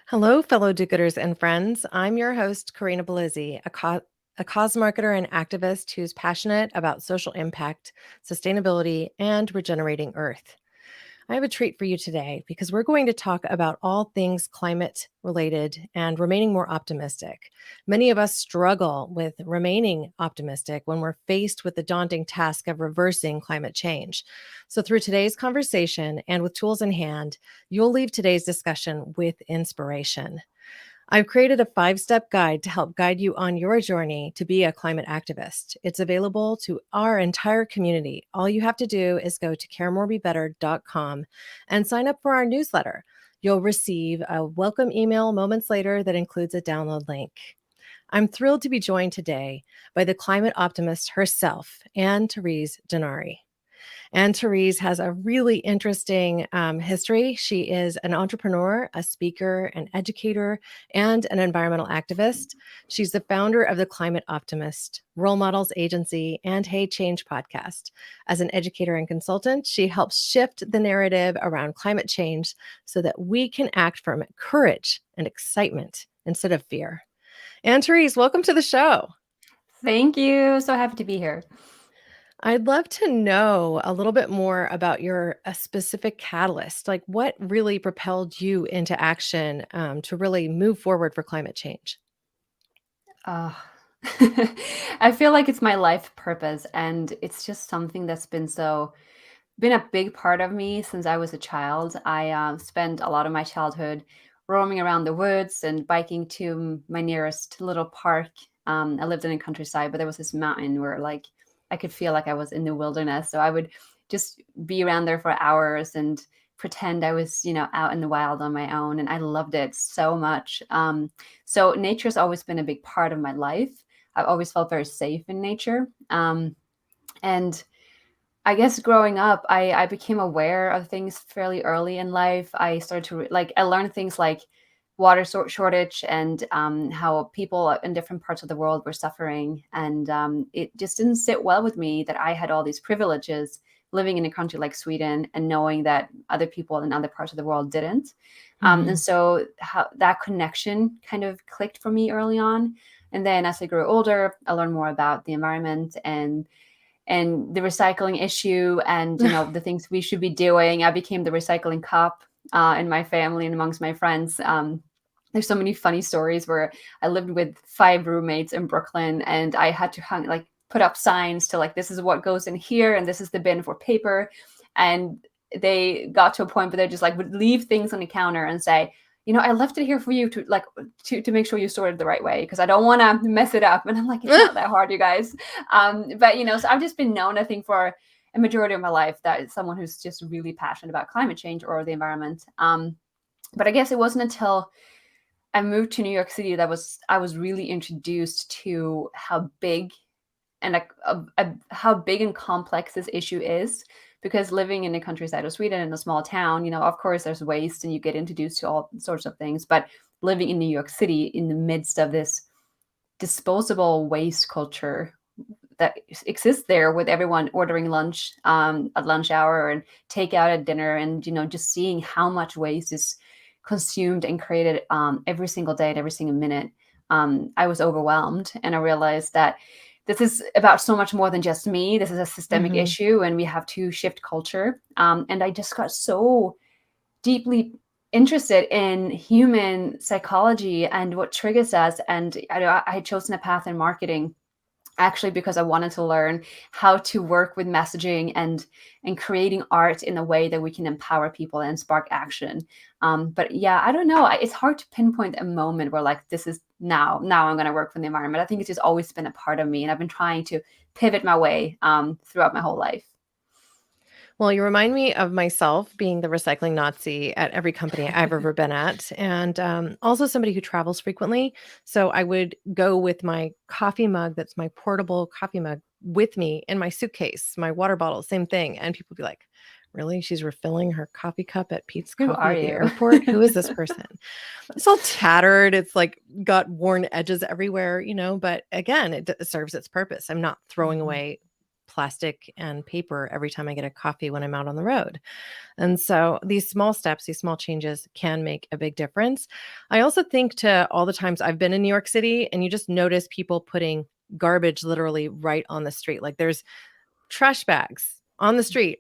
Hello, fellow do-gooders and friends. I'm your host, Karina Belizzi, a cause marketer and activist who's passionate about social impact, sustainability, and regenerating Earth. I have a treat for you today because we're going to talk about all things climate related and remaining more optimistic. Many of us struggle with remaining optimistic when we're faced with the daunting task of reversing climate change. So, through today's conversation and with tools in hand, you'll leave today's discussion with inspiration. I've created a 5-step guide to help guide you on your journey to be a climate activist. It's available to our entire community. All you have to do is go to caremorebebetter.com and sign up for our newsletter. You'll receive a welcome email moments later that includes a download link. I'm thrilled to be joined today by the climate optimist herself, Anne Therese Gennari. Anne Therese has a really interesting history. She is an entrepreneur, a speaker, an educator, and an environmental activist. She's the founder of the Climate Optimist, Role Models Agency, and Hey Change podcast. As an educator and consultant, she helps shift the narrative around climate change so that we can act from courage and excitement instead of fear. Anne Therese, welcome to the show. Thank you. So happy to be here. I'd love to know a little bit more about your a specific catalyst. Like, what really propelled you into action to really move forward for climate change? Uh, I feel like it's my life purpose, and it's just something that's been a big part of me since I was a child. I spent a lot of my childhood roaming around the woods and biking to my nearest little park. I lived in the countryside, but there was this mountain where I could feel like I was in the wilderness. So I would just be around there for hours and pretend I was, out in the wild on my own. And I loved it so much. So nature's always been a big part of my life. I've always felt very safe in nature. And I guess growing up, I became aware of things fairly early in life. I started to I learned things like shortage and how people in different parts of the world were suffering, and it just didn't sit well with me that I had all these privileges living in a country like Sweden and knowing that other people in other parts of the world didn't. And Mhm. so how that connection kind of clicked for me early on. And then as I grew older, I learned more about the environment and the recycling issue and the things we should be doing. I became the recycling cop in my family and amongst my friends. There's so many funny stories where I lived with 5 roommates in Brooklyn, and I had to put up signs to this is what goes in here and this is the bin for paper. And they got to a point where they just would leave things on the counter and say, I left it here for you to make sure you sort it the right way because I don't want to mess it up. And I'm like, it's not that hard, you guys. But so I've just been known, I think, for a majority of my life that it's someone who's just really passionate about climate change or the environment. But I guess it wasn't until I moved to New York City that I was really introduced to how big how big and complex this issue is. Because living in the countryside of Sweden in a small town, of course there's waste and you get introduced to all sorts of things. But living in New York City in the midst of this disposable waste culture that exists there, with everyone ordering lunch at lunch hour and takeout at dinner, and just seeing how much waste is consumed and created every single day and every single minute, I was overwhelmed, and I realized that this is about so much more than just me. This is a systemic Mhm. issue, and we have to shift culture. And I just got so deeply interested in human psychology and what triggers us. And I had chosen a path in marketing actually because I wanted to learn how to work with messaging and creating art in a way that we can empower people and spark action. But yeah, I don't know. It's hard to pinpoint a moment where this is now I'm going to work for the environment. I think it's just always been a part of me, and I've been trying to pivot my way throughout my whole life. Well, you remind me of myself being the recycling Nazi at every company I've ever been at, and also somebody who travels frequently. So I would go with my coffee mug, that's my portable coffee mug, with me in my suitcase, my water bottle, same thing. And people would be like, really? She's refilling her coffee cup at Pete's Who Coffee are at the you? airport? Who is this person? It's all tattered. It's like got worn edges everywhere, but again, it serves its purpose. I'm not throwing Mhm. away plastic and paper every time I get a coffee when I'm out on the road. And so these small steps, these small changes can make a big difference. I also think to all the times I've been in New York City and you just notice people putting garbage literally right on the street. Like there's trash bags on the street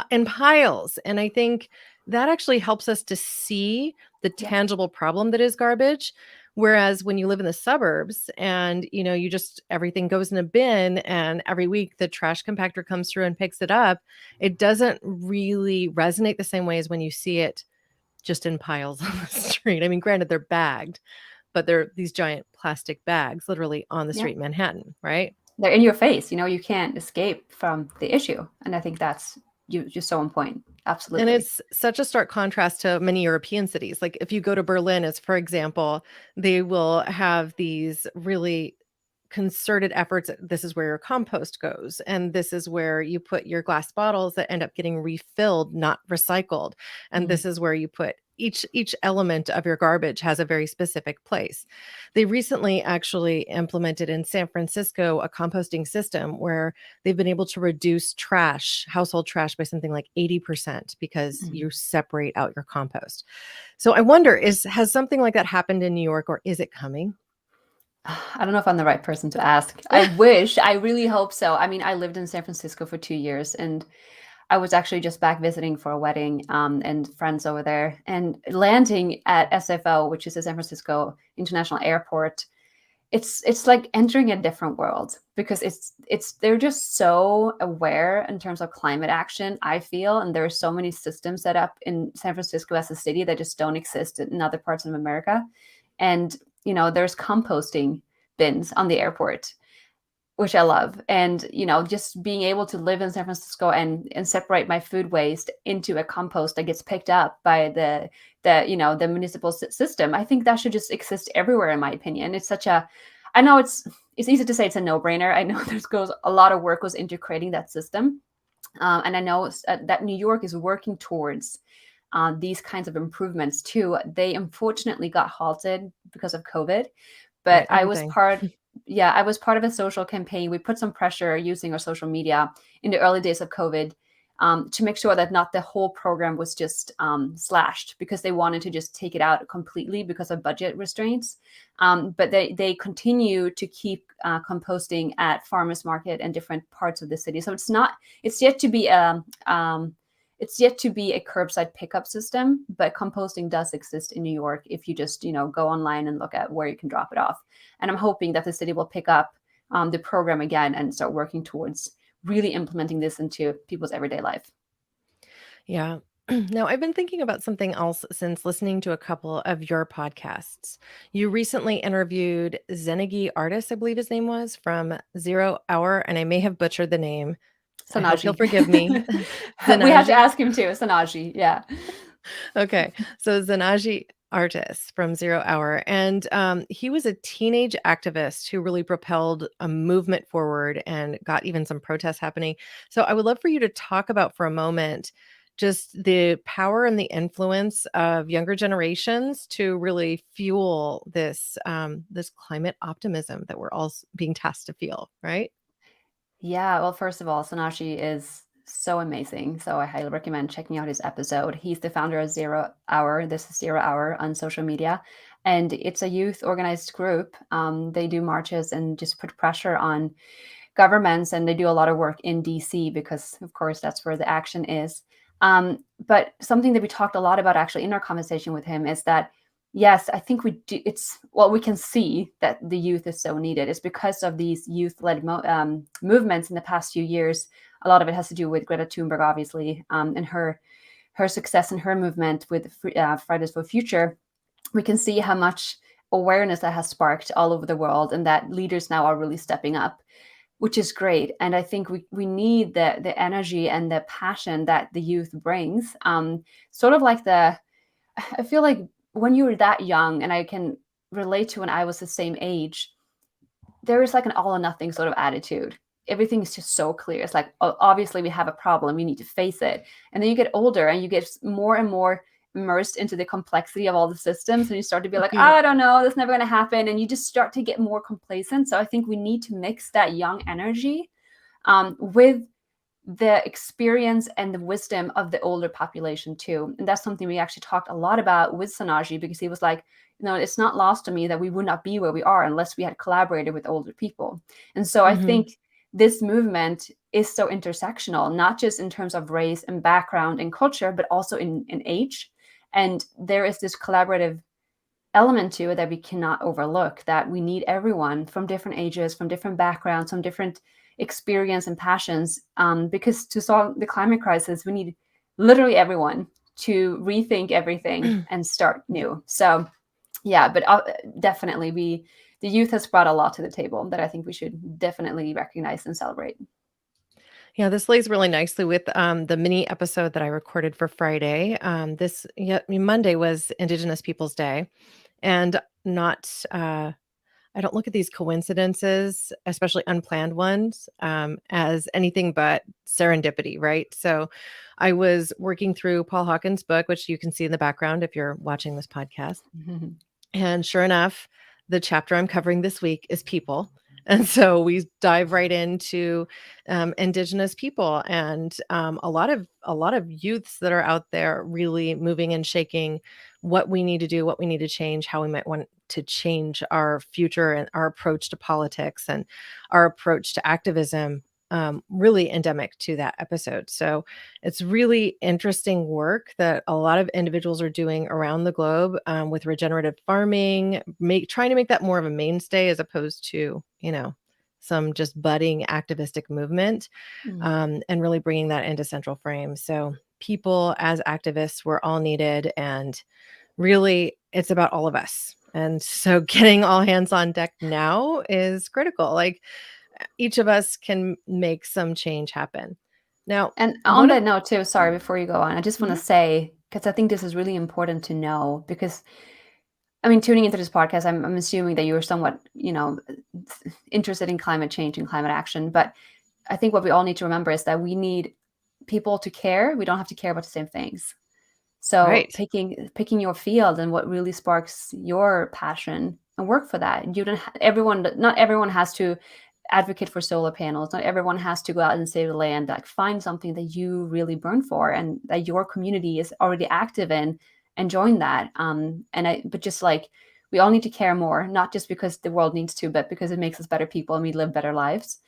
in piles. And I think that actually helps us to see the Yeah. tangible problem that is garbage. Whereas when you live in the suburbs and you just everything goes in a bin and every week the trash compactor comes through and picks it up, it doesn't really resonate the same way as when you see it just in piles on the street. I mean, granted, they're bagged, but they're these giant plastic bags literally on the Yeah. street in Manhattan, right? They're in your face. You can't escape from the issue. And I think that's just so on point. And Absolutely. it's such a stark contrast to many European cities. Like if you go to Berlin, as for example, they will have these really concerted efforts. This is where your compost goes, and this is where you put your glass bottles that end up getting refilled, not recycled. And Mhm. this is where you put each element of your garbage has a very specific place. They recently actually implemented in San Francisco a composting system where they've been able to reduce household trash by something like 80% because Mhm. you separate out your compost. So I wonder, has something like that happened in New York, or is it coming? I don't know if I'm the right person to ask. I really hope so. I mean, I lived in San Francisco for 2 years, and I was actually just back visiting for a wedding, and friends over there, and landing at SFO, which is the San Francisco International Airport. It's like entering a different world because they're just so aware in terms of climate action, I feel, and there are so many systems set up in San Francisco as a city that just don't exist in other parts of America. And there's composting bins on the airport, which I love. And just being able to live in San Francisco and separate my food waste into a compost that gets picked up by the municipal system. I think that should just exist everywhere, in my opinion. I know it's easy to say it's a no-brainer. I know a lot of work goes into creating that system. And I know that New York is working towards these kinds of improvements too. They unfortunately got halted because of COVID, but Right, everything. I was part of a social campaign. We put some pressure using our social media in the early days of COVID, to make sure that not the whole program was just slashed, because they wanted to just take it out completely because of budget restraints. But they continue to keep composting at farmers market and different parts of the city. So it's yet to be it's yet to be a curbside pickup system, but composting does exist in New York if you just go online and look at where you can drop it off. And I'm hoping that the city will pick up the program again and start working towards really implementing this into people's everyday life. Yeah. Now, I've been thinking about something else since listening to a couple of your podcasts. You recently interviewed Zenagi Artist, I believe his name was, from Zero Hour, and I may have butchered the name. I hope he'll Sanaji. forgive me. We had to Zanaji. ask him too. Sanaji. Yeah. Okay. So Zanaji Artist from Zero Hour. And he was a teenage activist who really propelled a movement forward and got even some protests happening. So I would love for you to talk about for a moment just the power and the influence of younger generations to really fuel this climate optimism that we're all being tasked to feel, right? Yeah, well, first of all, Sonashi is so amazing. So I highly recommend checking out his episode. He's the founder of Zero Hour. This is Zero Hour on social media. And it's a youth organized group. They do marches and just put pressure on governments, and they do a lot of work in DC because, of course, that's where the action is. But something that we talked a lot about actually in our conversation with him is that, yes, I think we do. We can see that the youth is so needed. It's because of these youth-led movements in the past few years. A lot of it has to do with Greta Thunberg, obviously, and her success in her movement with Fridays for Future. We can see how much awareness that has sparked all over the world, and that leaders now are really stepping up, which is great. And I think we need the energy and the passion that the youth brings. Sort of like I feel like when you were that young, and I can relate to when I was the same age, there is like an all or nothing sort of attitude. Everything is just so clear. It's like, oh, obviously we have a problem, we need to face it. And then you get older and you get more and more immersed into the complexity of all the systems, and you start to be like, oh, Yeah. I don't know, that's never going to happen, and you just start to get more complacent. So I think we need to mix that young energy with the experience and the wisdom of the older population too. And that's something we actually talked a lot about with Sanaji, because he was like, it's not lost to me that we would not be where we are unless we had collaborated with older people. And so I think this movement is so intersectional, not just in terms of race and background and culture, but also in age. And there is this collaborative element to it that we cannot overlook, that we need everyone from different ages, from different backgrounds, from different experience and passions, because to solve the climate crisis, we need literally everyone to rethink everything and start new. So yeah, but definitely the youth has brought a lot to the table that I think we should definitely recognize and celebrate. Yeah, this lays really nicely with the mini episode that I recorded for Friday. Monday was Indigenous Peoples Day, and not I don't look at these coincidences, especially unplanned ones, as anything but serendipity, right? So I was working through Paul Hawkins' book, which you can see in the background if you're watching this podcast. And sure enough, the chapter I'm covering this week is people. And so we dive right into Indigenous people and a lot of youths that are out there really moving and shaking what we need to do, what we need to change, how we might want to change our future and our approach to politics and our approach to activism. Really endemic to that episode. So it's really interesting work that a lot of individuals are doing around the globe with regenerative farming, trying to make that more of a mainstay as opposed to, some just budding activistic movement, and really bringing that into central frame. So people as activists, we're all needed. And really, it's about all of us. And so getting all hands on deck now is critical. Like each of us can make some change happen. Now, And on one of that note too, sorry, before you go on, I just want to Mhm. say, because I think this is really important to know, because I mean, tuning into this podcast, I'm assuming that you are somewhat, interested in climate change and climate action. But I think what we all need to remember is that we need people to care. We don't have to care about the same things. So Right. picking your field and what really sparks your passion and work for that. You don't everyone not everyone has to advocate for solar panels. Not everyone has to go out and save the land. Like find something that you really burn for and that your community is already active in, and join that. But just like we all need to care more, not just because the world needs to, but because it makes us better people and we live better lives.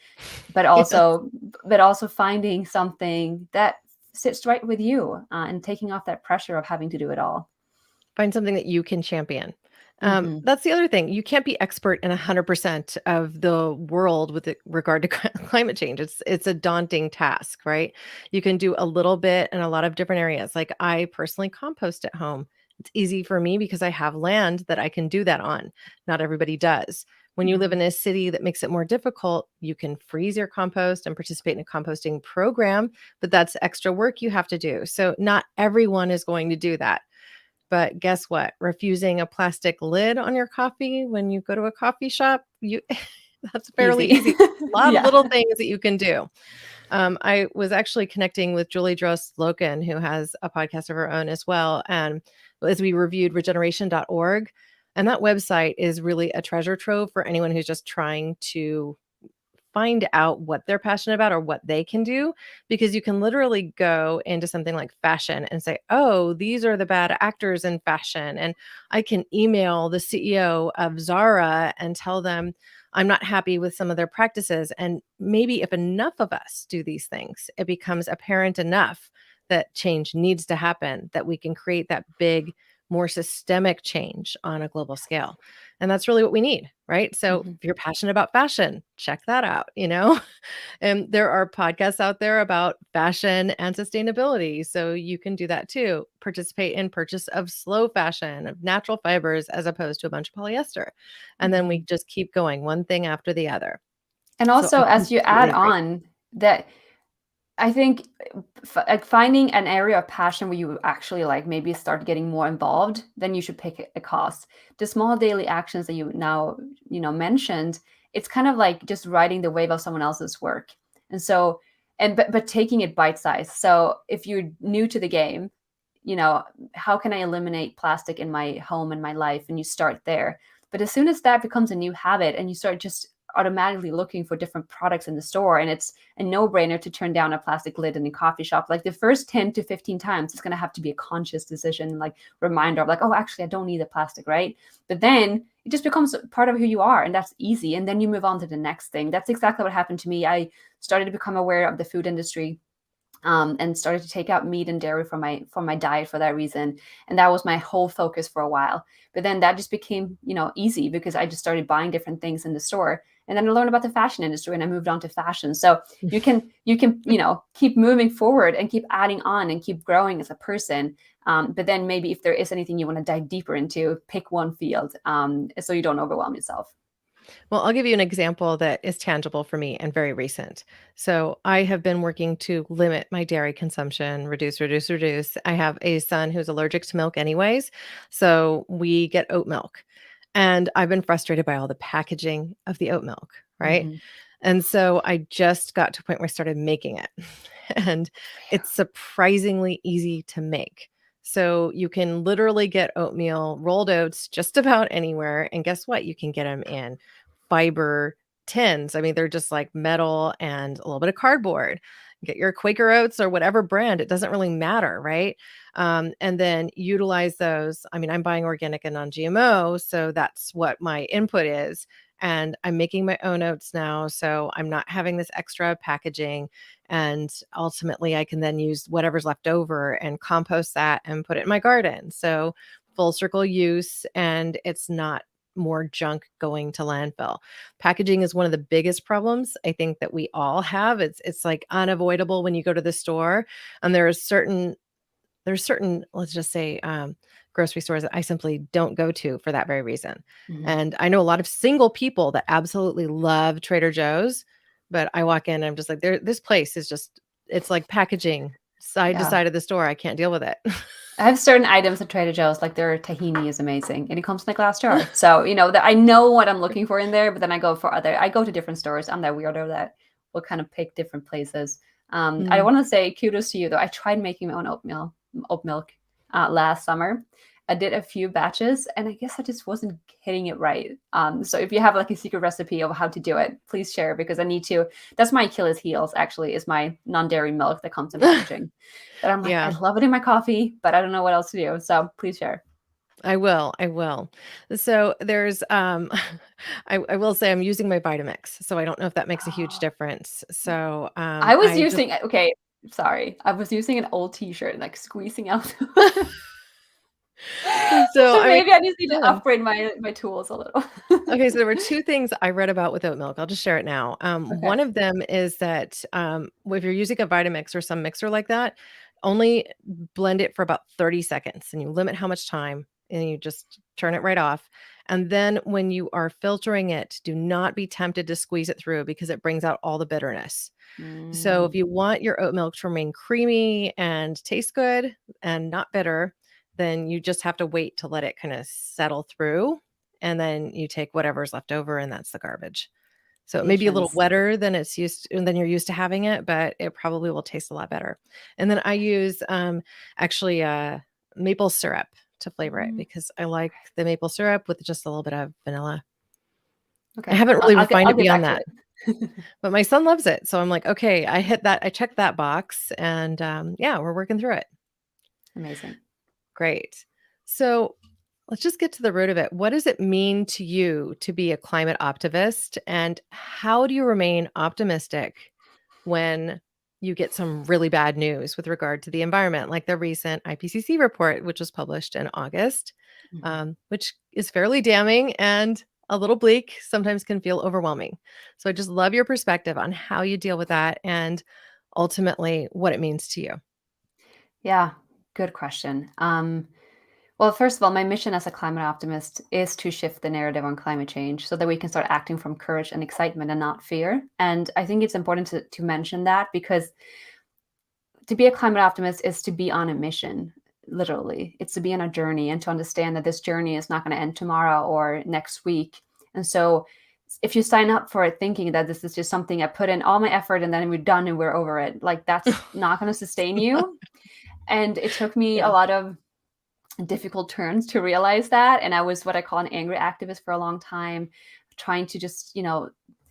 But Yes. also, but also finding something that sits right with you, and taking off that pressure of having to do it all. Find something that you can champion. Hmm. That's the other thing. You can't be expert in 100% of the world with regard to climate change. It's a daunting task, right? You can do a little bit in a lot of different areas. Like I personally compost at home. It's easy for me because I have land that I can do that on. Not everybody does. When you live Hmm. in a city that makes it more difficult, you can freeze your compost and participate in a composting program, but that's extra work you have to do. So not everyone is going to do that. But guess what? Refusing a plastic lid on your coffee when you go to a coffee shop, you that's fairly Easy. easy. A lot of Yeah. little things that you can do. I was actually connecting with Julie Drost Loken, who has a podcast of her own as well. And as we reviewed regeneration.org, and that website is really a treasure trove for anyone who's just trying to find out what they're passionate about or what they can do, because you can literally go into something like fashion and say, oh, these are the bad actors in fashion. And I can email the CEO of Zara and tell them I'm not happy with some of their practices. And maybe if enough of us do these things, it becomes apparent enough that change needs to happen, that we can create that big, more systemic change on a global scale. And that's really what we need, right? So Hmm. if you're passionate about fashion, check that out. And there are podcasts out there about fashion and sustainability. So you can do that too. Participate in purchase of slow fashion, of natural fibers, as opposed to a bunch of polyester. And then we Hmm. just keep going, one thing after the other. And So also, I as you completely add agree. on that, I think like finding an area of passion where you actually like maybe start getting more involved, then you should pick a cause. The small daily actions that you now, mentioned, it's kind of like just riding the wave of someone else's work. And so, but taking it bite size. So if you're new to the game, how can I eliminate plastic in my home and my life? And you start there. But as soon as that becomes a new habit and you start just automatically looking for different products in the store, and it's a no-brainer to turn down a plastic lid in a coffee shop. Like the first 10 to 15 times, it's going to have to be a conscious decision, like reminder of like, oh, actually, I don't need the plastic, right? But then it just becomes part of who you are, and that's easy. And then you move on to the next thing. That's exactly what happened to me. I started to become aware of the food industry, and started to take out meat and dairy from my diet for that reason. And that was my whole focus for a while. But then that just became, easy because I just started buying different things in the store. And then I learned about the fashion industry and I moved on to fashion. So you can keep moving forward and keep adding on and keep growing as a person. But then maybe if there is anything you want to dive deeper into, pick one field, so you don't overwhelm yourself. Well, I'll give you an example that is tangible for me and very recent. So, I have been working to limit my dairy consumption, reduce, reduce, reduce. I have a son who's allergic to milk, anyways. So, we get oat milk. And I've been frustrated by all the packaging of the oat milk, right? Mhm. And so I just got to a point where I started making it. And it's surprisingly easy to make. So you can literally get oatmeal, rolled oats just about anywhere. And guess what? You can get them in fiber tins. I mean, they're just like metal and a little bit of cardboard. Get your Quaker Oats or whatever brand, it doesn't really matter, right? And then utilize those. I mean, I'm buying organic and non GMO. So that's what my input is. And I'm making my own oats now. So I'm not having this extra packaging. And ultimately, I can then use whatever's left over and compost that and put it in my garden. So full circle use, and it's not more junk going to landfill. Packaging is one of the biggest problems I think that we all have. It's like unavoidable when you go to the store, and there's certain, let's just say, grocery stores that I simply don't go to for that very reason. Mhm. And I know a lot of single people that absolutely love Trader Joe's, but I walk in and I'm just like, this place is just, it's like packaging side to Yeah. side of the store. I can't deal with it. I have certain items at Trader Joe's, like their tahini is amazing, and it comes in a glass jar. So that I know what I'm looking for in there, but then I go to different stores. I'm that weirdo that will kind of pick different places. I Mm. want to say kudos to you though. I tried making my own oat milk, last summer. I did a few batches, and I guess I just wasn't hitting it right. So if you have like a secret recipe of how to do it, please share because I need to. That's my Achilles heels. Actually, is my non-dairy milk that comes in packaging. That I'm like, I Yeah, love it in my coffee, but I don't know what else to do. So please share. I will. I will. So there's I will say I'm using my Vitamix. So I don't know if that makes a huge Oh, difference. So I was I just using okay, sorry. I was using an old t-shirt and like squeezing out. so So I mean maybe I just need to yeah. upgrade my tools a little. Okay, so there were 2 things I read about with oat milk. I'll just share it now. One Okay. of them is that, if you're using a Vitamix or some mixer like that, only blend it for about 30 seconds, and you limit how much time, and you just turn it right off. And then when you are filtering it, do not be tempted to squeeze it through because it brings out all the bitterness. So if Mm, you want your oat milk to remain creamy and taste good and not bitter, then you just have to wait to let it kind of settle through. And then you take whatever's left over and that's the garbage. So it may be a little patience. wetter than you're used to having it, but it probably will taste a lot better. And then I use actually maple syrup to flavor it Mm, because I like the maple syrup with just a little bit of vanilla. I okay. haven't really refined I'll it get beyond back to that. it. But my son loves it, so I'm like, "Okay, I checked that box, and, yeah, we're working through it." Amazing. Great. So, let's just get to the root of it. What does it mean to you to be a climate optimist, and how do you remain optimistic when you get some really bad news with regard to the environment, like the recent IPCC report, which was published in August, Mhm. which is fairly damning and a little bleak, sometimes can feel overwhelming. So I just love your perspective on how you deal with that and ultimately what it means to you. Yeah, good question. Well, first of all, my mission as a climate optimist is to shift the narrative on climate change so that we can start acting from courage and excitement and not fear. And I think it's important to mention that because to be a climate optimist is to be on a mission, literally. It's to be on a journey and to understand that this journey is not going to end tomorrow or next week. And so if you sign up for it thinking that this is just something I put in all my effort and then we're done and we're over it, like that's not going to sustain you. And it took me a Yeah. lot of difficult turns to realize that. And I was what I call an angry activist for a long time, trying to just,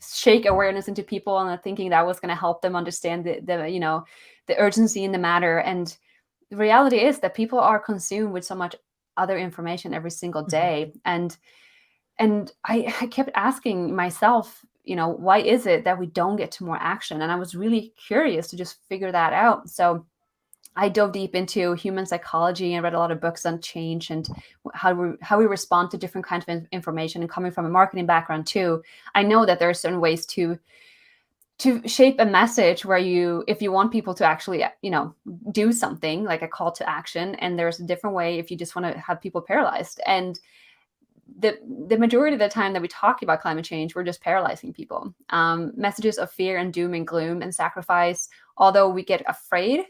shake awareness into people and thinking that was going to help them understand the urgency in the matter. And the reality is that people are consumed with so much other information every single day. And I kept asking myself, why is it that we don't get to more action? And I was really curious to just figure that out. So I dove deep into human psychology and read a lot of books on change and how we respond to different kinds of information. And coming from a marketing background too, I know that there are certain ways to shape a message where if you want people to actually, do something, like a call to action, and there's a different way if you just want to have people paralyzed. And the majority of the time that we talk about climate change, we're just paralyzing people. Messages of fear and doom and gloom and sacrifice, although we get afraid,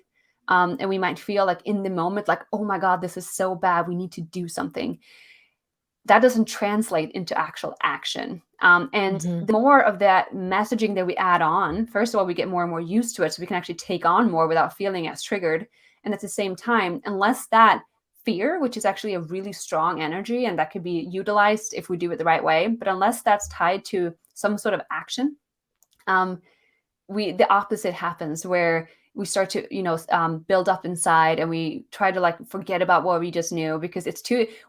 and we might feel like in the moment, like, oh my God, this is so bad, we need to do something. That doesn't translate into actual action. And the more of that messaging that we add on, first of all, we get more and more used to it, so we can actually take on more without feeling as triggered. And at the same time, unless that fear, which is actually a really strong energy and that could be utilized if we do it the right way, but unless that's tied to some sort of action, the opposite happens, where we start to build up inside, and we try to forget about what we just knew, because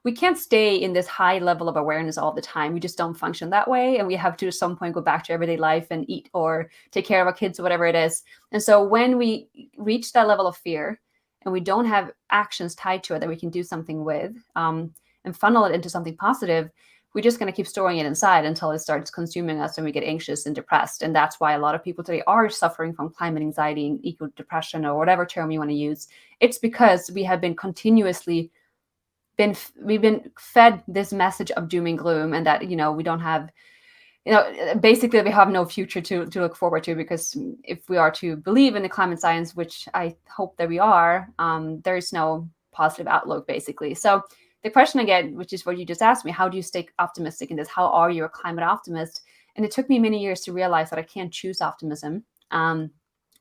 we can't stay in this high level of awareness all the time. We just don't function that way, and we have to at some point go back to everyday life and eat or take care of our kids or whatever it is. And so when we reach that level of fear and we don't have actions tied to it that we can do something with, and funnel it into something positive, we're just going to keep storing it inside until it starts consuming us and we get anxious and depressed. And that's why a lot of people today are suffering from climate anxiety and eco depression, or whatever term you want to use. It's because we have been continuously we've been fed this message of doom and gloom, and that, we don't have, basically we have no future to look forward to, because if we are to believe in the climate science, which I hope that we are, there is no positive outlook, basically. So the question again, which is what you just asked me, how do you stay optimistic in this? How are you a climate optimist? And it took me many years to realize that I can't choose optimism.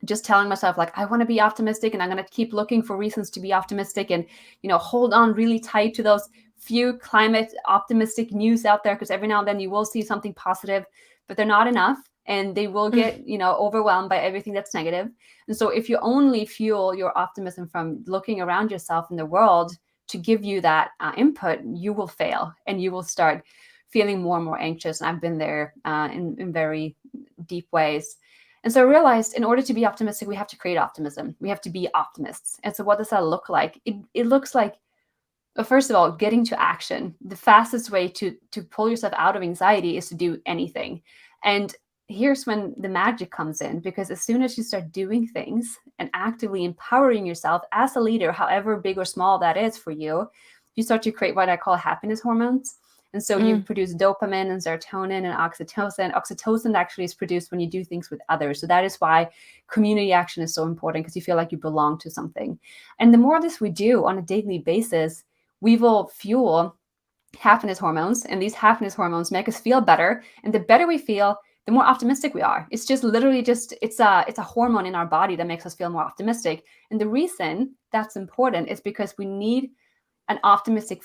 Just telling myself, I want to be optimistic, and I'm going to keep looking for reasons to be optimistic, and, hold on really tight to those few climate optimistic news out there, because every now and then you will see something positive, but they're not enough, and they will get, overwhelmed by everything that's negative. And so if you only fuel your optimism from looking around yourself in the world to give you that input, you will fail, and you will start feeling more and more anxious. And I've been there in very deep ways. And so I realized, in order to be optimistic, we have to create optimism. We have to be optimists. And so what does that look like? It looks like, first of all, getting to action. The fastest way to pull yourself out of anxiety is to do anything. And here's when the magic comes in, because as soon as you start doing things and actively empowering yourself as a leader, however big or small that is for you, you start to create what I call happiness hormones. And so you produce dopamine and serotonin and oxytocin. Oxytocin actually is produced when you do things with others. So that is why community action is so important, because you feel like you belong to something. And the more of this we do on a daily basis, we will fuel happiness hormones. And these happiness hormones make us feel better. And the better we feel, the more optimistic we are. It's just literally it's a hormone in our body that makes us feel more optimistic. And the reason that's important is because we need an optimistic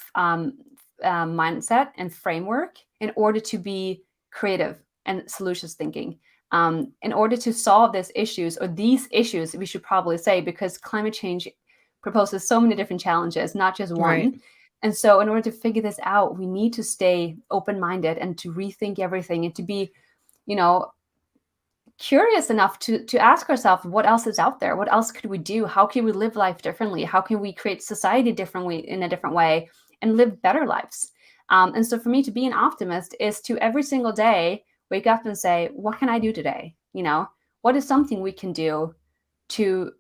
mindset and framework in order to be creative and solutions thinking. In order to solve these issues, we should probably say, because climate change proposes so many different challenges, not just one. Right. And so in order to figure this out, we need to stay open-minded and to rethink everything, and to be, curious enough to ask ourselves, what else is out there? What else could we do? How can we live life differently? How can we create society differently, in a different way, and live better lives? And so for me, to be an optimist is to every single day wake up and say, what can I do today? What is something we can do to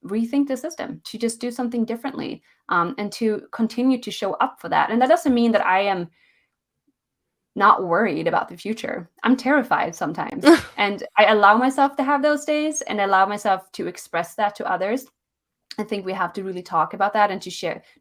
rethink the system, to just do something differently, and to continue to show up for that. And that doesn't mean that I am not worried about the future. I'm terrified sometimes. And I allow myself to have those days, and I allow myself to express that to others. I think we have to really talk about that, and to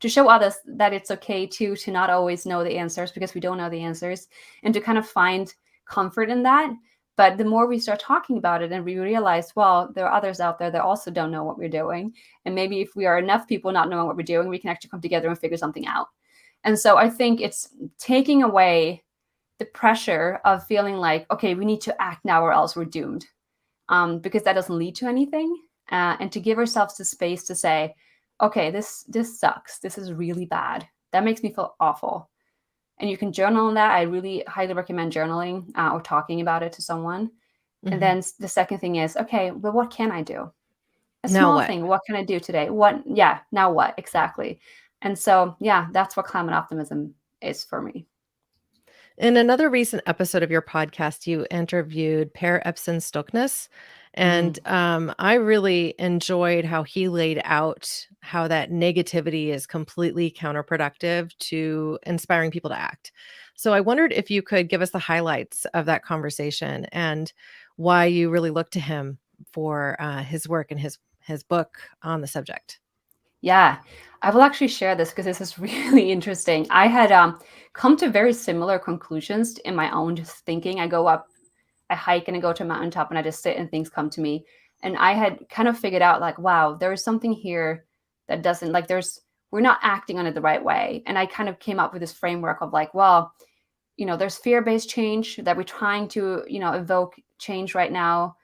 show others that it's okay to not always know the answers, because we don't know the answers, and to kind of find comfort in that. But the more we start talking about it, and we realize, well, there are others out there that also don't know what we're doing. And maybe if we are enough people not knowing what we're doing, we can actually come together and figure something out. And so I think it's taking away the pressure of feeling like, okay, we need to act now or else we're doomed, because that doesn't lead to anything. And to give ourselves the space to say, okay, this sucks. This is really bad. That makes me feel awful. And you can journal on that. I really highly recommend journaling, or talking about it to someone. And Mhm. then the second thing is, okay, but what can I do? A Now small what? thing. What can I do today? What? Yeah. Now what? Exactly. And so, yeah, that's what climate optimism is for me. In another recent episode of your podcast, you interviewed Per Epson Stoknes, and Mm. I really enjoyed how he laid out how that negativity is completely counterproductive to inspiring people to act. So I wondered if you could give us the highlights of that conversation and why you really look to him for his work and his book on the subject. Yeah, I will actually share this because this is really interesting. I had come to very similar conclusions in my own just thinking. I go up, I hike, and I go to a mountaintop, and I just sit and things come to me. And I had kind of figured out like, wow, there is something here that doesn't like. We're not acting on it the right way. And I kind of came up with this framework of like, well, there's fear-based change that we're trying to, evoke change right now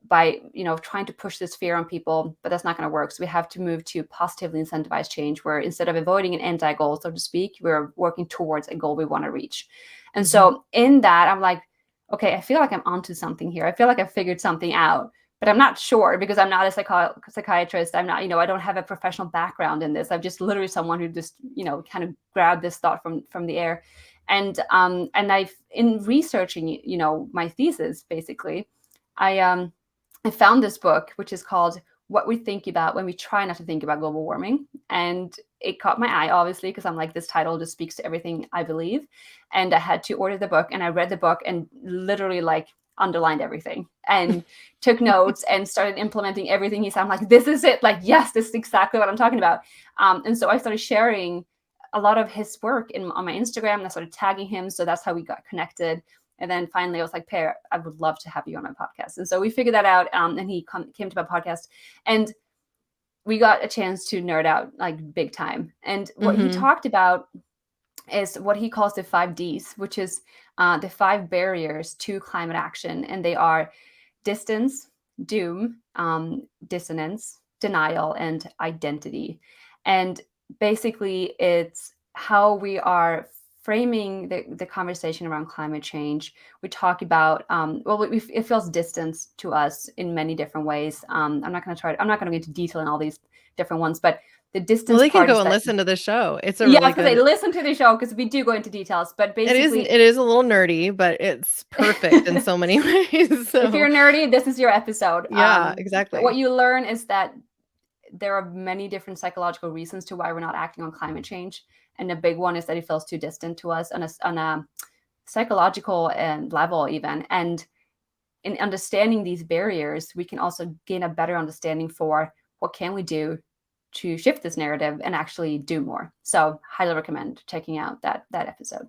by trying to push this fear on people, but that's not going to work. So we have to move to positively incentivized change, where instead of avoiding an anti-goal, so to speak, we're working towards a goal we want to reach. And Hmm. so in that, I'm like, okay, I feel like I'm onto something here. I feel like I figured something out, but I'm not sure because I'm not a psychiatrist. I'm not, I don't have a professional background in this. I'm just literally someone who just kind of grabbed this thought from the air. And I've, in researching my thesis, basically, I found this book, which is called What We Think About When We Try Not to Think About Global Warming. And it caught my eye, obviously, because I'm like, this title just speaks to everything I believe. And I had to order the book, and I read the book and literally like underlined everything and took notes and started implementing everything he said. I'm like, this is it. Like, yes, this is exactly what I'm talking about. And so I started sharing a lot of his work on my Instagram, and I started tagging him. So that's how we got connected. And then finally, I was like, Per, I would love to have you on my podcast. And so we figured that out. And he came to my podcast, and we got a chance to nerd out like big time. And what he Hmm. talked about is what he calls the 5 Ds, which is the 5 barriers to climate action. And they are distance, doom, dissonance, denial, and identity. And basically, it's how we are framing the conversation around climate change. We talk about, it feels distant to us in many different ways. I'm not going to get into detail in all these different ones, but the Well, distance they can part go is and that, listen to the show. It's a yeah, I really was going to say, good. listen to the show because we do go into details, but basically, It is a little nerdy, but it's perfect in so many ways. if So, you're nerdy, this is your episode. yeah, What exactly. you learn is that there are many different psychological reasons to why we're not acting on climate change. And the big one is that it feels too distant to us on a psychological level, even. And in understanding these barriers, we can also gain a better understanding for what can we do to shift this narrative and actually do more. So highly recommend checking out that episode.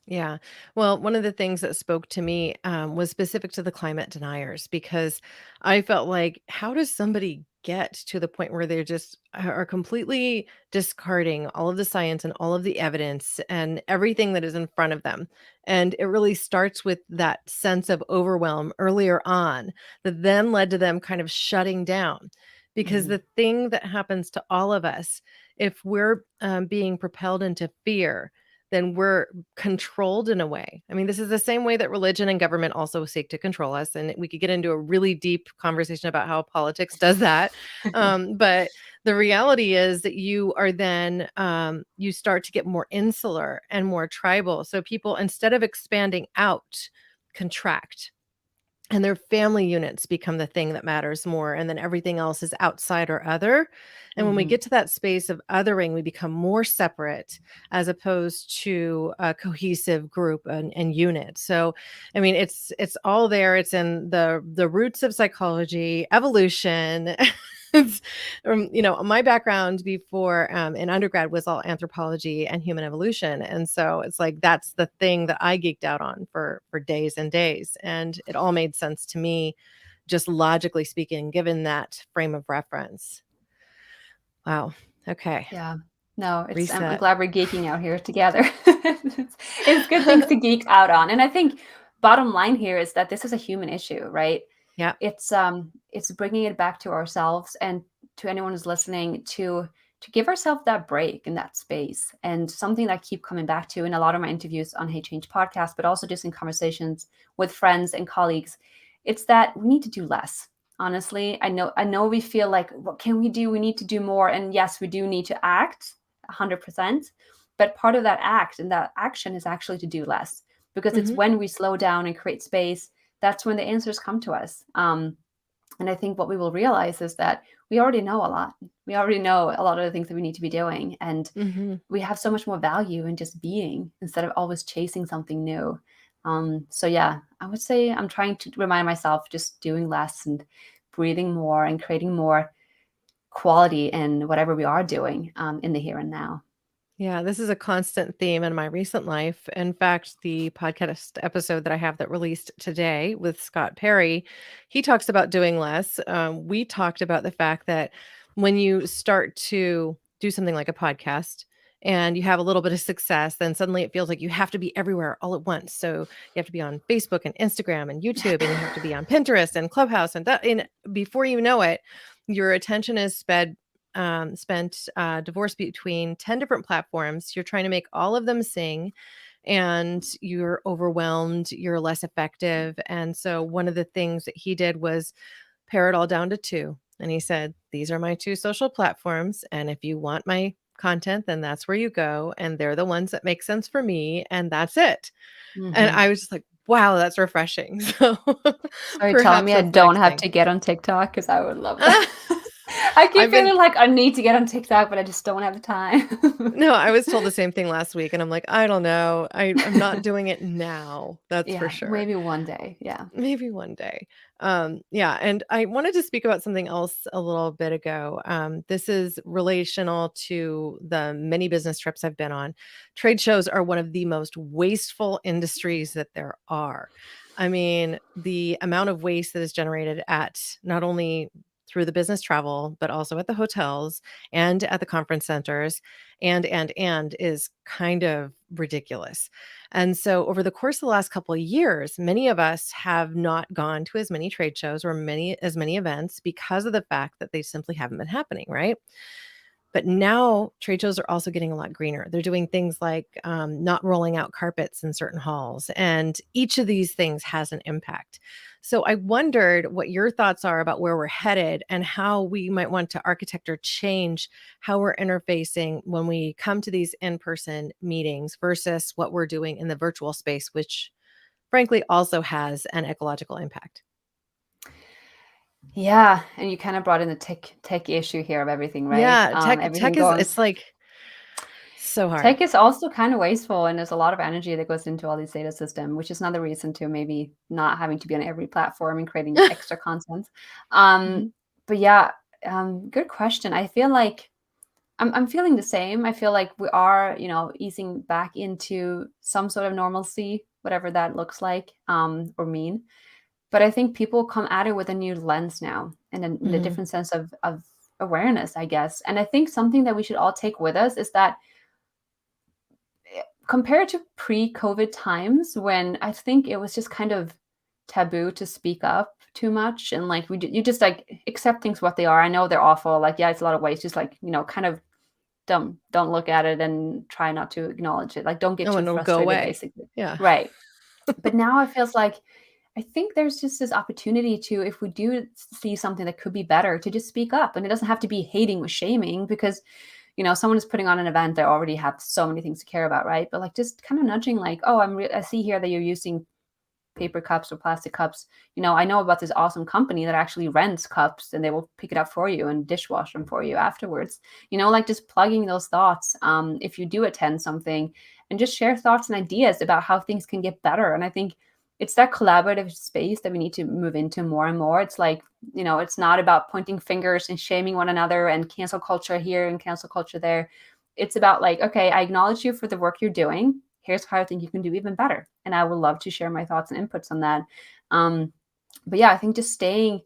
Yeah. Well, one of the things that spoke to me was specific to the climate deniers because I felt like, how does somebody get to the point where they're just are completely discarding all of the science and all of the evidence and everything that is in front of them? And it really starts with that sense of overwhelm earlier on that then led to them kind of shutting down. Because Mhm. the thing that happens to all of us, if we're being propelled into fear, then we're controlled in a way. I mean, this is the same way that religion and government also seek to control us. And we could get into a really deep conversation about how politics does that. But the reality is that you are then, you start to get more insular and more tribal. So people, instead of expanding out, contract, and their family units become the thing that matters more, and then everything else is outside or other. And when we Mhm. get to that space of othering, we become more separate as opposed to a cohesive group and unit. So I mean, it's all there. It's in the roots of psychology, evolution. It's, my background before in undergrad was all anthropology and human evolution, and so it's like that's the thing that I geeked out on for days and days, and it all made sense to me, just logically speaking, given that frame of reference. Wow. Okay. Yeah. No, I'm Reset. glad we're geeking out here together. It's good things to geek out on. And I think bottom line here is that this is a human issue, right? Yeah. It's bringing it back to ourselves, and to anyone who's listening, to give ourselves that break and that space. And something that I keep coming back to in a lot of my interviews on Hey Change podcast, but also just in conversations with friends and colleagues, it's that we need to do less. Honestly, I know we feel like, what can we do? We need to do more. And yes, we do need to act 100%. But part of that act and that action is actually to do less, because it's Mhm. when we slow down and create space, that's when the answers come to us. And I think what we will realize is that we already know a lot. We already know a lot of the things that we need to be doing. And Mhm. we have so much more value in just being instead of always chasing something new. So, yeah, I would say I'm trying to remind myself just doing less and breathing more and creating more quality in whatever we are doing in the here and now. Yeah, this is a constant theme in my recent life. In fact, the podcast episode that I have that released today with Scott Perry, he talks about doing less. We talked about the fact that when you start to do something like a podcast and you have a little bit of success, then suddenly it feels like you have to be everywhere all at once. So you have to be on Facebook and Instagram and YouTube, and you have to be on Pinterest and Clubhouse, and that. And before you know it, your attention is spent divorced between 10 different platforms. You're trying to make all of them sing, and you're overwhelmed, you're less effective. And so one of the things that he did was pare it all down to two. And he said, these are my two social platforms. And if you want my content, then that's where you go. And they're the ones that make sense for me. And that's it. And Hmm. I was just like, wow, that's refreshing. So So you're telling perhaps me I that's the don't next have thing. to get on TikTok? Because I would love that. I keep I've been feeling like I need to get on TikTok, but I just don't have the time. No, I was told the same thing last week, and I'm like, "I don't know. I'm not doing it now, that's for Yeah, sure. maybe one day. Yeah. Maybe one day." Yeah, and I wanted to speak about something else a little bit ago. This is relational to the many business trips I've been on. Trade shows are one of the most wasteful industries that there are. I mean, the amount of waste that is generated at not only through the business travel, but also at the hotels and at the conference centers and is kind of ridiculous. And so over the course of the last couple of years, many of us have not gone to as many trade shows or many events because of the fact that they simply haven't been happening, right? But now trade shows are also getting a lot greener. They're doing things like not rolling out carpets in certain halls, and each of these things has an impact. So I wondered what your thoughts are about where we're headed and how we might want to architect or change how we're interfacing when we come to these in-person meetings versus what we're doing in the virtual space, which frankly also has an ecological impact. Yeah, and you kind of brought in the tech issue here of everything, right? Yeah, tech Everything tech is going. it's like so hard. Tech is also kind of wasteful, and there's a lot of energy that goes into all these data system, which is another reason to maybe not having to be on every platform and creating extra content. Um, Mhm. but yeah, good question. I feel like I'm feeling the same. I feel like we are, easing back into some sort of normalcy, whatever that looks like, or mean. But I think people come at it with a new lens now, and a Mhm. different sense of awareness, I guess. And I think something that we should all take with us is that compared to pre-COVID times, when I think it was just kind of taboo to speak up too much, and like you just like accept things what they are. I know they're awful. Like, yeah, it's a lot of waste. Just like, kind of don't look at it and try not to acknowledge it. Like, don't get Oh, too and it'll go frustrated, away. basically. Yeah. Right. But now it feels like I think there's just this opportunity to, if we do see something that could be better, to just speak up. And it doesn't have to be hating with shaming, because, someone is putting on an event that already have so many things to care about, right? But like just kind of nudging, like, oh, I see here that you're using paper cups or plastic cups. I know about this awesome company that actually rents cups, and they will pick it up for you and dishwash them for you afterwards. Like just plugging those thoughts. If you do attend something, and just share thoughts and ideas about how things can get better. And I think it's that collaborative space that we need to move into more and more. It's like, it's not about pointing fingers and shaming one another and cancel culture here and cancel culture there. It's about like, okay, I acknowledge you for the work you're doing. Here's how I think you can do even better. And I would love to share my thoughts and inputs on that. Um, but yeah, I think just staying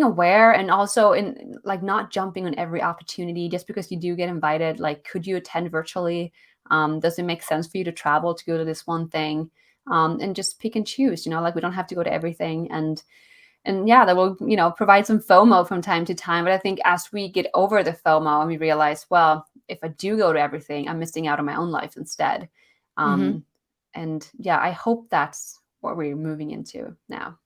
aware, and also in like not jumping on every opportunity just because you do get invited. Like, could you attend virtually? Does it make sense for you to travel to go to this one thing? And just pick and choose, like we don't have to go to everything. And yeah, that will, provide some FOMO from time to time. But I think as we get over the FOMO and we realize, well, if I do go to everything, I'm missing out on my own life instead. Mm-hmm. And yeah, I hope that's what we're moving into now.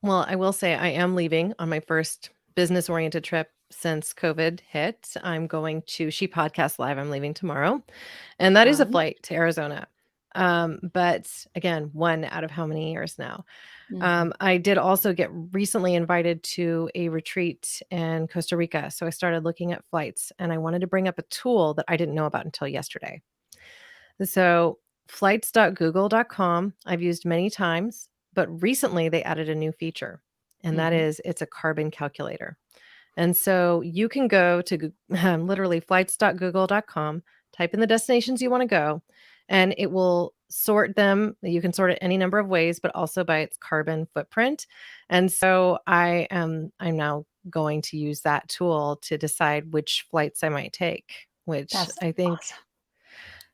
Well, I will say I am leaving on my first business-oriented trip since COVID hit. I'm going to She Podcast Live. I'm leaving tomorrow, and that is a Fun. flight to Arizona. But again, one out of how many years now? Mm-hmm. I did also get recently invited to a retreat in Costa Rica, so I started looking at flights, and I wanted to bring up a tool that I didn't know about until yesterday. So, flights.google.com, I've used many times, but recently they added a new feature, and that Mm-hmm. is it's a carbon calculator. And so you can go to literally flights.google.com, type in the destinations you want to go, and it will sort them. You can sort it any number of ways, but also by its carbon footprint. And so I'm now going to use that tool to decide which flights I might take, which That's I think awesome.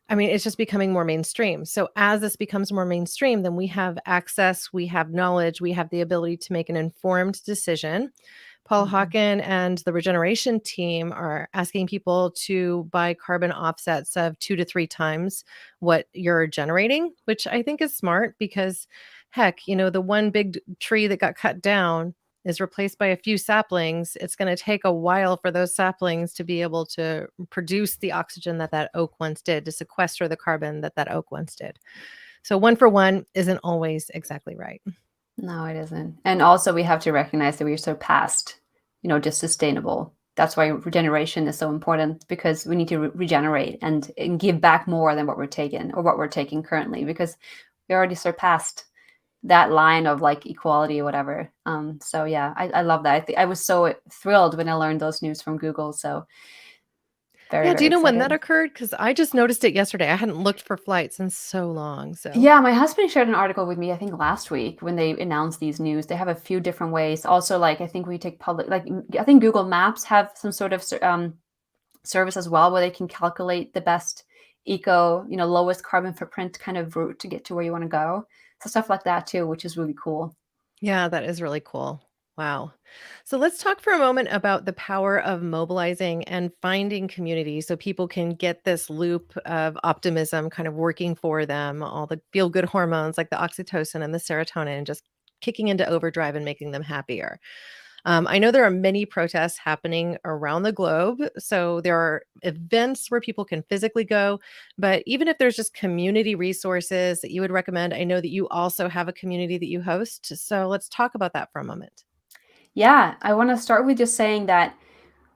I mean, it's just becoming more mainstream. So as this becomes more mainstream, then we have access, we have knowledge, we have the ability to make an informed decision. Paul Mm-hmm. Hawken and the regeneration team are asking people to buy carbon offsets of 2 to 3 times what you're generating, which I think is smart because heck, the one big tree that got cut down is replaced by a few saplings. It's going to take a while for those saplings to be able to produce the oxygen that that oak once did, to sequester the carbon that that oak once did. So one for one isn't always exactly right. No, it isn't. And also, we have to recognize that we're so past, just sustainable. That's why regeneration is so important, because we need to regenerate and give back more than what we're taking or what we're taking currently, because we already surpassed that line of like equality or whatever. So yeah, I love that. I was so thrilled when I learned those news from Google. So very, Yeah, do very you know when that excited. occurred? Because I just noticed it yesterday. I hadn't looked for flights in so long. So, Yeah, my husband shared an article with me, I think last week when they announced these news. They have a few different ways. Also, like I think we take public, like I think Google Maps have some sort of service as well, where they can calculate the best lowest carbon footprint kind of route to get to where you want to go. So stuff like that too, which is really cool. yeah, that is really cool. Wow. So let's talk for a moment about the power of mobilizing and finding community so people can get this loop of optimism kind of working for them, all the feel good hormones like the oxytocin and the serotonin just kicking into overdrive and making them happier. I know there are many protests happening around the globe. So there are events where people can physically go. But even if there's just community resources that you would recommend, I know that you also have a community that you host. So let's talk about that for a moment. Yeah, I want to start with just saying that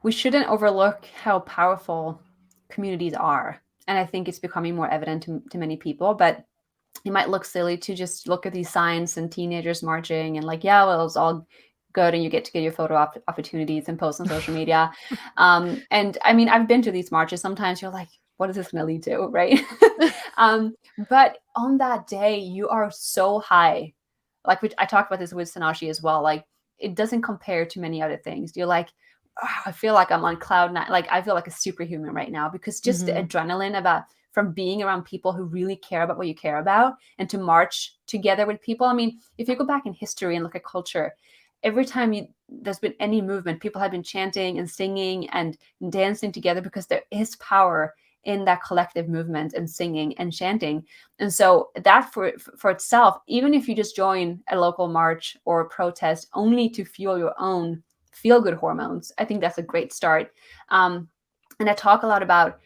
we shouldn't overlook how powerful communities are. And I think it's becoming more evident to many people, but it might look silly to just look at these signs and teenagers marching and like, yeah, well, it's all good and you get to get your photo opportunities and post on social media. And I mean, I've been to these marches. Sometimes you're like, what is this going to lead to, right? um, but on that day, you are so high. Like which I talked about this with Sanashi as well. Like it doesn't compare to many other things. You're like, oh, I feel like I'm on cloud nine. Like I feel like a superhuman right now, because just the Hmm. adrenaline about from being around people who really care about what you care about and to march together with people. I mean, if you go back in history and look at culture, every time there's been any movement, people have been chanting and singing and dancing together, because there is power in that collective movement and singing and chanting. And so that for itself, even if you just join a local march or a protest only to fuel your own feel good hormones, I think that's a great start. And I talk a lot about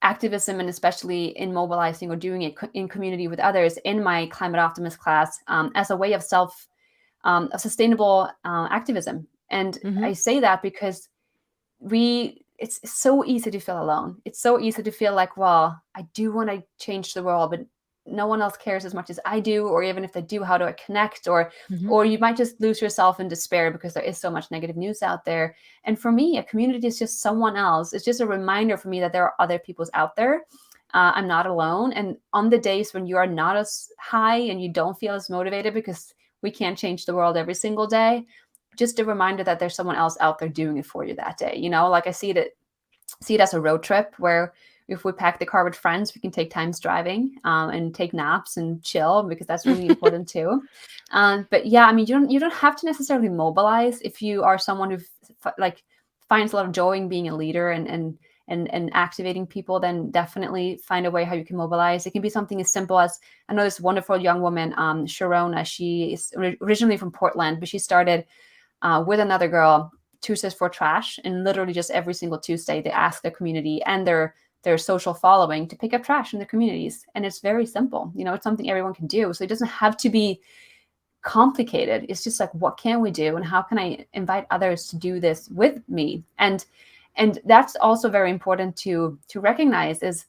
activism, and especially in mobilizing or doing it in community with others in my Climate Optimist class, as a way of of sustainable activism. And Hmm. I say that because it's so easy to feel alone. It's so easy to feel like, well, I do want to change the world, but no one else cares as much as I do. Or even if they do, how do I connect? Hmm. Or you might just lose yourself in despair because there is so much negative news out there. And for me, a community is just someone else. It's just a reminder for me that there are other peoples out there. I'm not alone. And on the days when you are not as high and you don't feel as motivated, because we can't change the world every single day, just a reminder that there's someone else out there doing it for you that day. Like I see it as a road trip where if we pack the car with friends, we can take times driving, and take naps and chill, because that's really important too. But yeah, I mean, you don't have to necessarily mobilize if you are someone who like finds a lot of joy in being a leader and activating people. Then definitely find a way how you can mobilize. It can be something as simple as, I know this wonderful young woman, Sharona. She is originally from Portland, but she started with another girl, Tuesdays for Trash, and literally just every single Tuesday they ask their community and their social following to pick up trash in their communities. And it's very simple. It's something everyone can do. So it doesn't have to be complicated. It's just like, what can we do, and how can I invite others to do this with me? And that's also very important to recognize is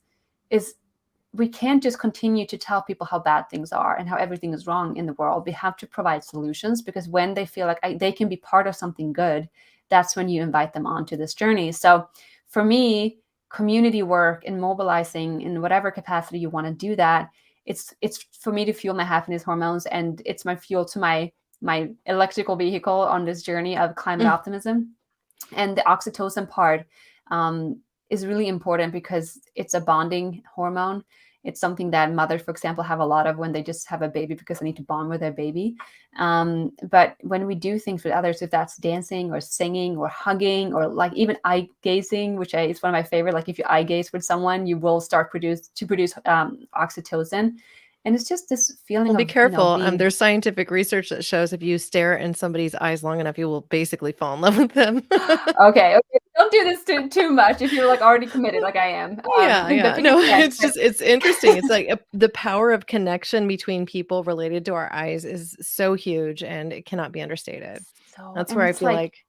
we can't just continue to tell people how bad things are and how everything is wrong in the world. We have to provide solutions, because when they feel like they can be part of something good, that's when you invite them onto this journey. So for me, community work and mobilizing in whatever capacity you want to do that, it's for me to fuel my happiness hormones, and it's my fuel to my electrical vehicle on this journey of climate Mm. optimism. And the oxytocin part is really important because it's a bonding hormone. It's something that mothers, for example, have a lot of when they just have a baby, because they need to bond with their baby. But when we do things with others, if that's dancing or singing or hugging, or like even eye gazing, which is one of my favorite, like if you eye gaze with someone, you will start produce oxytocin. And it's just this feeling Well, be of, careful. being There's scientific research that shows if you stare in somebody's eyes long enough, you will basically fall in love with them. okay. Okay, don't do this too much if you're like already committed, like I am. Yeah, But yeah. to an No, extent, it's interesting. It's like the power of connection between people related to our eyes is so huge, and it cannot be understated. so, That's and where I it's feel like, like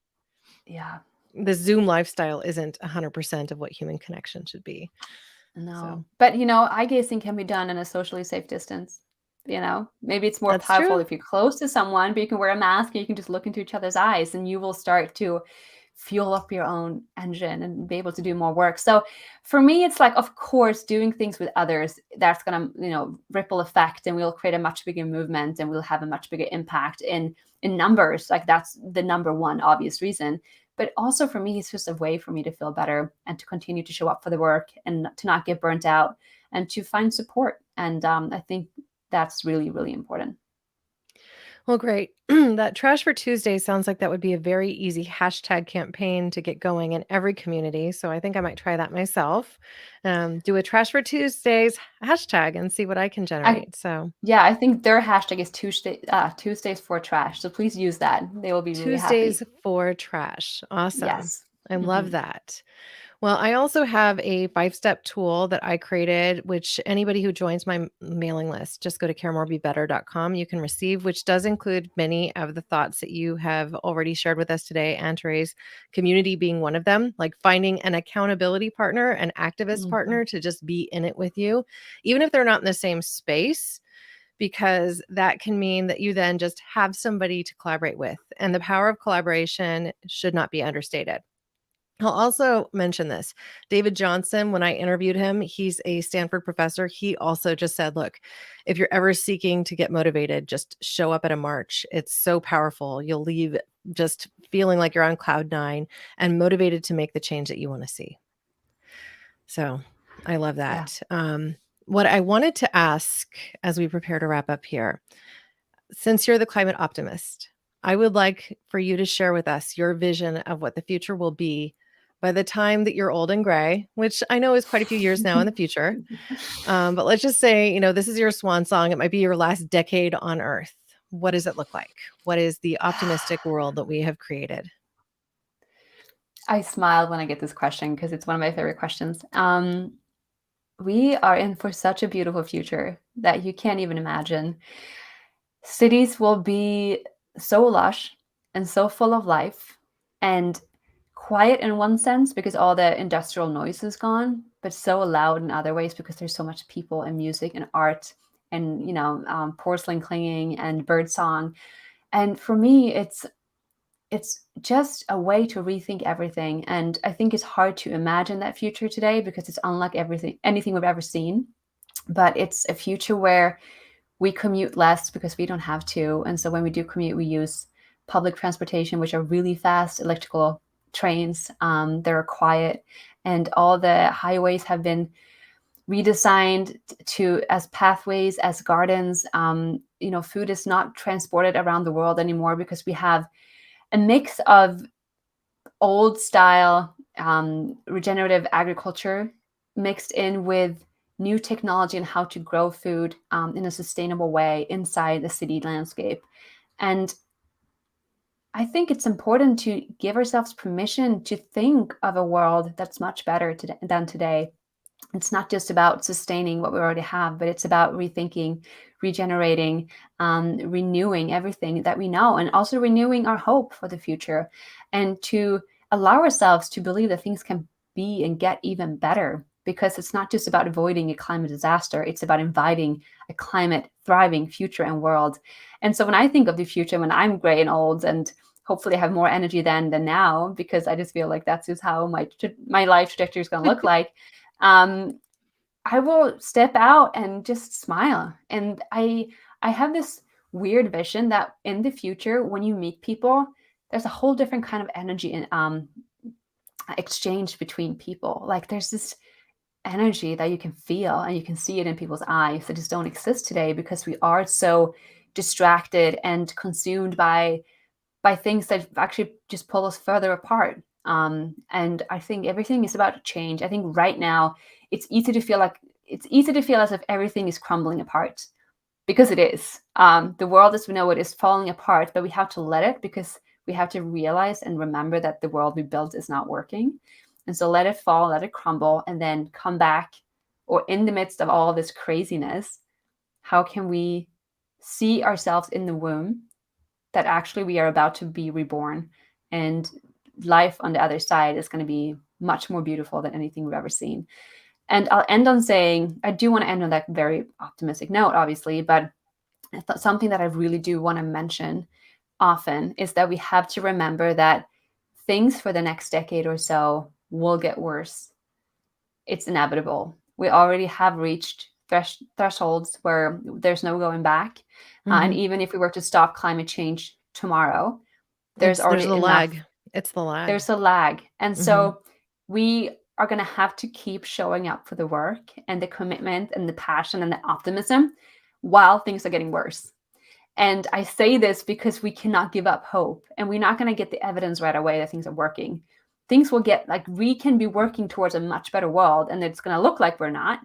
yeah, the Zoom lifestyle isn't 100% of what human connection should be. no. So But eye gazing can be done in a socially safe distance. Maybe it's more that's powerful true. if you're close to someone, but you can wear a mask and you can just look into each other's eyes, and you will start to fuel up your own engine and be able to do more work. So for me, it's like, of course, doing things with others, that's going to, ripple effect, and we'll create a much bigger movement, and we'll have a much bigger impact in numbers. Like that's the number one obvious reason. But also for me, it's just a way for me to feel better and to continue to show up for the work and to not get burnt out and to find support. And I think that's really, really important. Well, great. That Trash for Tuesday sounds like that would be a very easy hashtag campaign to get going in every community. So I think I might try that myself. Do a Trash for Tuesdays hashtag and see what I can I generate. So Yeah, I think their hashtag is Tuesdays for Trash. So please use that. They will be really Tuesdays happy. for Trash. Awesome. Yes. I love Hmm. that. Well, I also have a 5-step tool that I created, which anybody who joins my mailing list, just go to caremorebebetter.com, you can receive, which does include many of the thoughts that you have already shared with us today, Anne Therese, community being one of them, like finding an accountability partner, an activist Hmm. partner to just be in it with you, even if they're not in the same space, because that can mean that you then just have somebody to collaborate with. And the power of collaboration should not be understated. I'll also mention this. David Johnson, when I interviewed him, he's a Stanford professor. He also just said, look, if you're ever seeking to get motivated, just show up at a march. It's so powerful. You'll leave just feeling like you're on cloud nine and motivated to make the change that you want to see. So I love Yeah. that. What I wanted to ask as we prepare to wrap up here, since you're the climate optimist, I would like for you to share with us your vision of what the future will be by the time that you're old and gray, which I know is quite a few years now in the future. But let's just say, this is your swan song. It might be your last decade on Earth. What does it look like? What is the optimistic world that we have created? I smile when I get this question because it's one of my favorite questions. We are in for such a beautiful future that you can't even imagine. Cities will be so lush and so full of life and quiet in one sense because all the industrial noise is gone, but so loud in other ways because there's so much people and music and art and porcelain clinging and bird song. And for me, it's just a way to rethink everything. And I think it's hard to imagine that future today because it's unlike anything we've ever seen. But it's a future where we commute less because we don't have to. And so when we do commute, we use public transportation, which are really fast electrical trains that are quiet, and all the highways have been redesigned to as pathways, as gardens. Food is not transported around the world anymore because we have a mix of old style regenerative agriculture mixed in with new technology and how to grow food in a sustainable way inside the city landscape. And I think it's important to give ourselves permission to think of a world that's much better than today. It's not just about sustaining what we already have, but it's about rethinking, regenerating, renewing everything that we know, and also renewing our hope for the future, and to allow ourselves to believe that things can be and get even better. Because it's not just about avoiding a climate disaster, it's about inviting a climate thriving future and world. And so when I think of the future, when I'm gray and old, and hopefully have more energy then than now, because I just feel like that's just how my life trajectory is going to look like. I will step out and just smile. And I have this weird vision that in the future, when you meet people, there's a whole different kind of energy and exchange between people. Like there's this energy that you can feel and you can see it in people's eyes that just don't exist today because we are so distracted and consumed by things that actually just pull us further apart. And I think everything is about to change. I think right now it's easy to feel as if everything is crumbling apart, because it is. The world as we know it is falling apart, but we have to let it, because we have to realize and remember that the world we built is not working. And so let it fall, let it crumble, and then come back. Or in the midst of all this craziness, how can we see ourselves in the womb that actually we are about to be reborn, and life on the other side is going to be much more beautiful than anything we've ever seen. And I'll end on saying, I do want to end on that very optimistic note, obviously, but something that I really do want to mention often is that we have to remember that things for the next decade or so will get worse. It's inevitable. We already have reached thresholds where there's no going back. And even if we were to stop climate change tomorrow, there's already the enough. lag. It's the lag. There's a lag. And Mhm. so we are going to have to keep showing up for the work and the commitment and the passion and the optimism while things are getting worse. And I say this because we cannot give up hope, and we're not going to get the evidence right away that things are working. Things will get, like, we can be working towards a much better world, and it's going to look like we're not,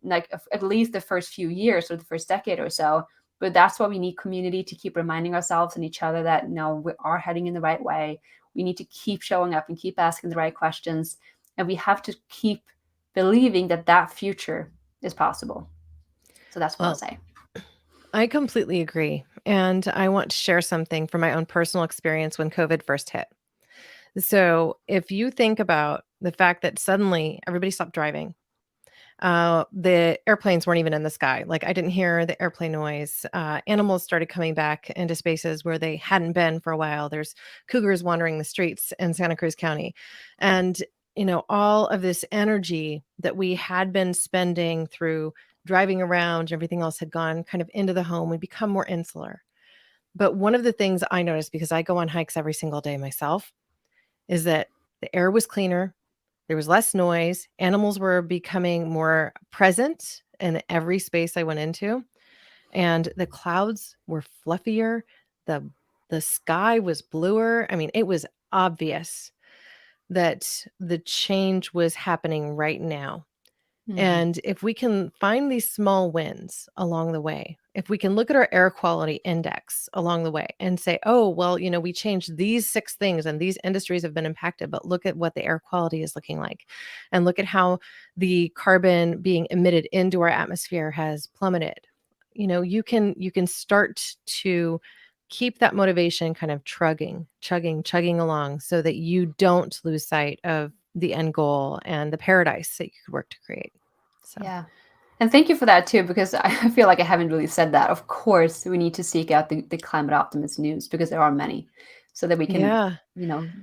like at least the first few years or the first decade or so. But that's why we need community to keep reminding ourselves and each other that no, we are heading in the right way. We need to keep showing up and keep asking the right questions. And we have to keep believing that that future is possible. So that's what I'll Well, say. I completely agree. And I want to share something from my own personal experience when COVID first hit. So, if you think about the fact that suddenly everybody stopped driving, the airplanes weren't even in the sky. Like, I didn't hear the airplane noise. Animals started coming back into spaces where they hadn't been for a while. There's cougars wandering the streets in Santa Cruz County. And, all of this energy that we had been spending through driving around and everything else had gone kind of into the home. We become more insular. But one of the things I noticed, because I go on hikes every single day myself, is that the air was cleaner, there was less noise, animals were becoming more present in every space I went into, and the clouds were fluffier, the the sky was bluer. I mean, it was obvious that the change was happening right now. Mm-hmm. And if we can find these small wins along the way, if we can look at our air quality index along the way and say, oh, well, we changed these 6 things and these industries have been impacted, but look at what the air quality is looking like. And look at how the carbon being emitted into our atmosphere has plummeted. You can start to keep that motivation kind of chugging along so that you don't lose sight of the end goal and the paradise that you could work to create. So, Yeah. And thank you for that too, because I feel like I haven't really said that. Of course, we need to seek out the climate optimist news, because there are many, so that we can, yeah.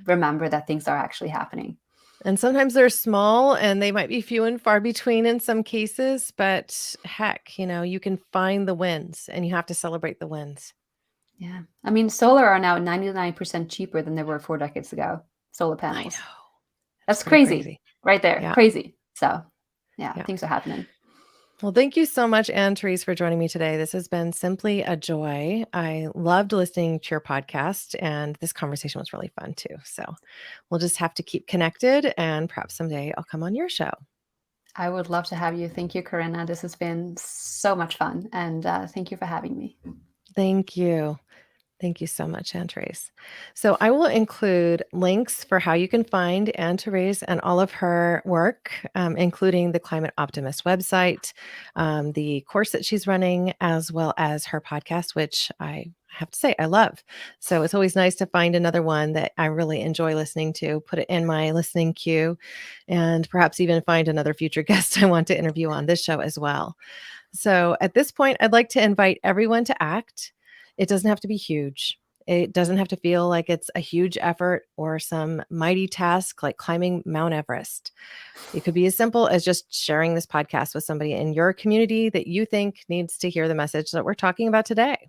remember that things are actually happening. And sometimes they're small and they might be few and far between in some cases, but heck, you can find the wins and you have to celebrate the wins. Yeah. I mean, solar are now 99% cheaper than they were 4 decades ago. solar I panels. know. That's That's pretty crazy crazy. right there. Yeah. Crazy. So yeah, Yeah. things are happening. Well, thank you so much, Anne Therese, for joining me today. This has been simply a joy. I loved listening to your podcast, and this conversation was really fun too. So we'll just have to keep connected, and perhaps someday I'll come on your show. I would love to have you. Thank you, Corinna. This has been so much fun. And thank you for having me. Thank you. Thank you so much, Anne Therese. So I will include links for how you can find Anne Therese and all of her work, including the Climate Optimist website, the course that she's running, as well as her podcast, which I have to say I love. So it's always nice to find another one that I really enjoy listening to, put it in my listening queue, and perhaps even find another future guest I want to interview on this show as well. So at this point, I'd like to invite everyone to act. It doesn't have to be huge. It doesn't have to feel like it's a huge effort or some mighty task like climbing Mount Everest. It could be as simple as just sharing this podcast with somebody in your community that you think needs to hear the message that we're talking about today.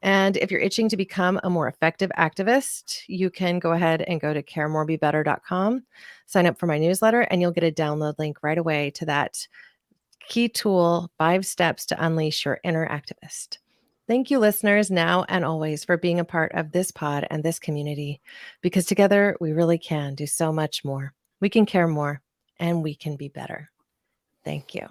And if you're itching to become a more effective activist, you can go ahead and go to caremorebebetter.com, sign up for my newsletter, and you'll get a download link right away to that key tool, 5 steps to unleash your inner activist. Thank you, listeners, now and always, for being a part of this pod and this community, because together we really can do so much more. We can care more and we can be better. Thank you.